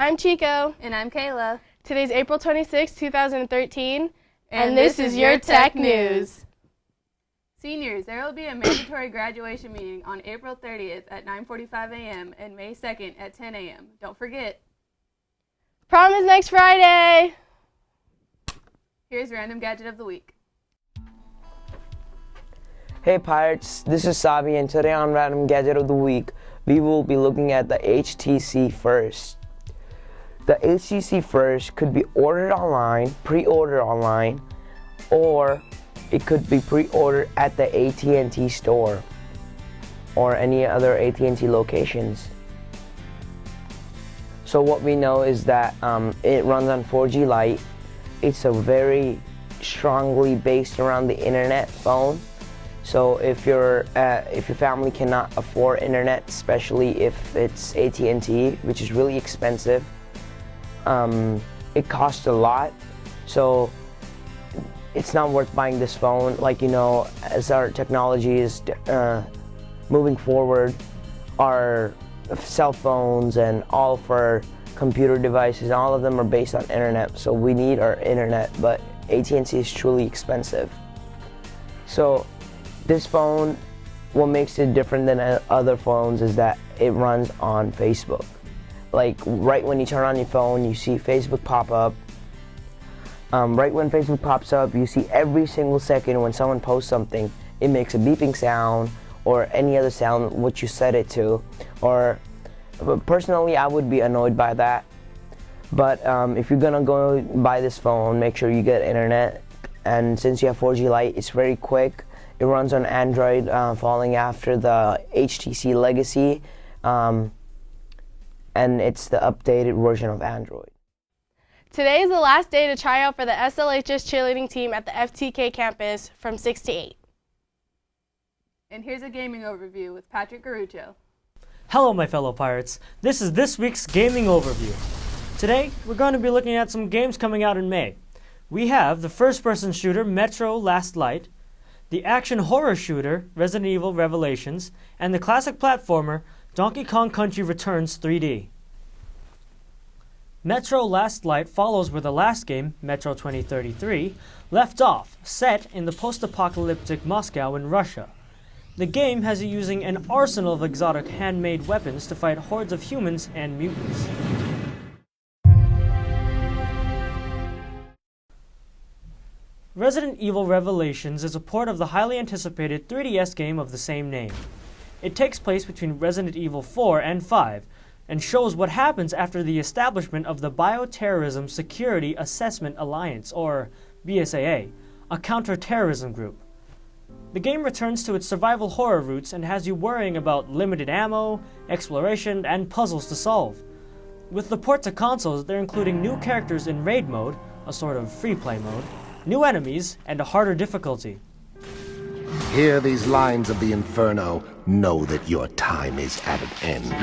I'm Chico. And I'm Kayla. Today's April 26, 2013, and this is your Tech News. Seniors, there will be a mandatory graduation meeting on April 30th at 9:45 a.m. and May 2nd at 10 a.m. Don't forget. Prom is next Friday. Here's Random Gadget of the Week. Hey Pirates, this is Sabi, and today on Random Gadget of the Week, we will be looking at the HTC First. The HTC First could be ordered online, pre-ordered online, or it could be pre-ordered at the AT&T store or any other AT&T locations. So what we know is that it runs on 4G Lite. It's a very strongly based around the internet phone. So if your family cannot afford internet, especially if it's AT&T, which is really expensive, it costs a lot. So it's not worth buying this phone. As our technology is moving forward, our cell phones and all of our computer devices, all of them are based on internet. So we need our internet, but AT&T is truly expensive. So this phone, what makes it different than other phones is that it runs on Facebook. Like right when you turn on your phone, you see Facebook pop up. Right when Facebook pops up, you see every single second when someone posts something, it makes a beeping sound or any other sound which you set it to. But personally, I would be annoyed by that. But if you're gonna go buy this phone, make sure you get internet. And since you have 4G Lite, it's very quick. It runs on Android, following after the HTC Legacy, and it's the updated version of Android. Today is the last day to try out for the SLHS cheerleading team at the FTK campus from 6 to 8. And here's a gaming overview with Patrick Garuccio. Hello my fellow pirates, this is this week's gaming overview. Today we're going to be looking at some games coming out in May. We have the first-person shooter Metro Last Light, the action horror shooter Resident Evil Revelations, and the classic platformer Donkey Kong Country Returns 3D. Metro Last Light follows where the last game, Metro 2033, left off, set in the post-apocalyptic Moscow in Russia. The game has you using an arsenal of exotic handmade weapons to fight hordes of humans and mutants. Resident Evil Revelations is a port of the highly anticipated 3DS game of the same name. It takes place between Resident Evil 4 and 5, and shows what happens after the establishment of the Bioterrorism Security Assessment Alliance, or BSAA, a counter-terrorism group. The game returns to its survival horror roots and has you worrying about limited ammo, exploration, and puzzles to solve. With the port to consoles, they're including new characters in raid mode, a sort of free-play mode, new enemies, and a harder difficulty. Hear these lines of the Inferno, know that your time is at an end.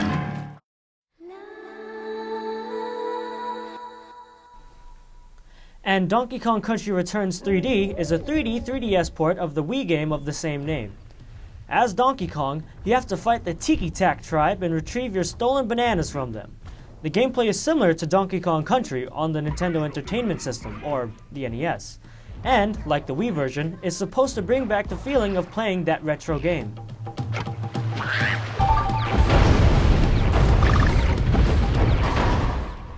And Donkey Kong Country Returns 3D is a 3D 3DS port of the Wii game of the same name. As Donkey Kong, you have to fight the Tiki Tak tribe and retrieve your stolen bananas from them. The gameplay is similar to Donkey Kong Country on the Nintendo Entertainment System, or the NES, and, like the Wii version, is supposed to bring back the feeling of playing that retro game.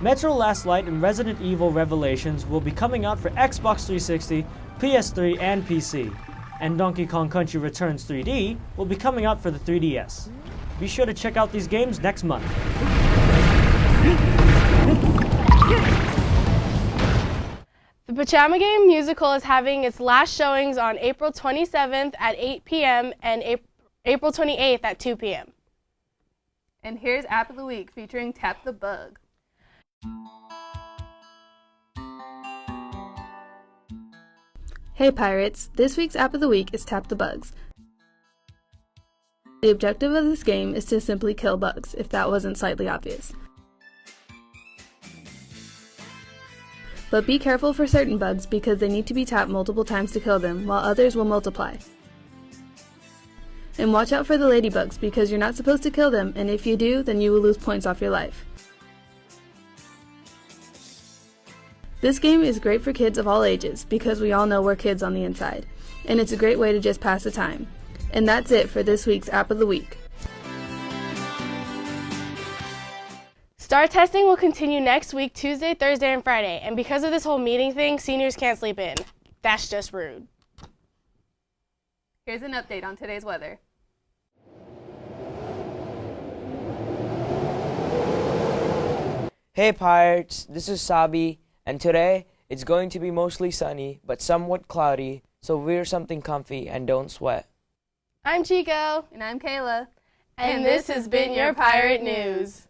Metro Last Light and Resident Evil Revelations will be coming out for Xbox 360, PS3, and PC, and Donkey Kong Country Returns 3D will be coming out for the 3DS. Be sure to check out these games next month. The Pajama Game musical is having its last showings on April 27th at 8 p.m. and April 28th at 2 p.m. And here's App of the Week featuring Tap the Bug. Hey Pirates, this week's App of the Week is Tap the Bugs. The objective of this game is to simply kill bugs, if that wasn't slightly obvious. But be careful for certain bugs because they need to be tapped multiple times to kill them, while others will multiply. And watch out for the ladybugs because you're not supposed to kill them, and if you do, then you will lose points off your life. This game is great for kids of all ages because we all know we're kids on the inside, and it's a great way to just pass the time. And that's it for this week's App of the Week. STAR testing will continue next week, Tuesday, Thursday, and Friday. And because of this whole meeting thing, seniors can't sleep in. That's just rude. Here's an update on today's weather. Hey Pirates, this is Sabi, and today it's going to be mostly sunny but somewhat cloudy, so wear something comfy and don't sweat. I'm Chico. And I'm Kayla. And this has been your Pirate News.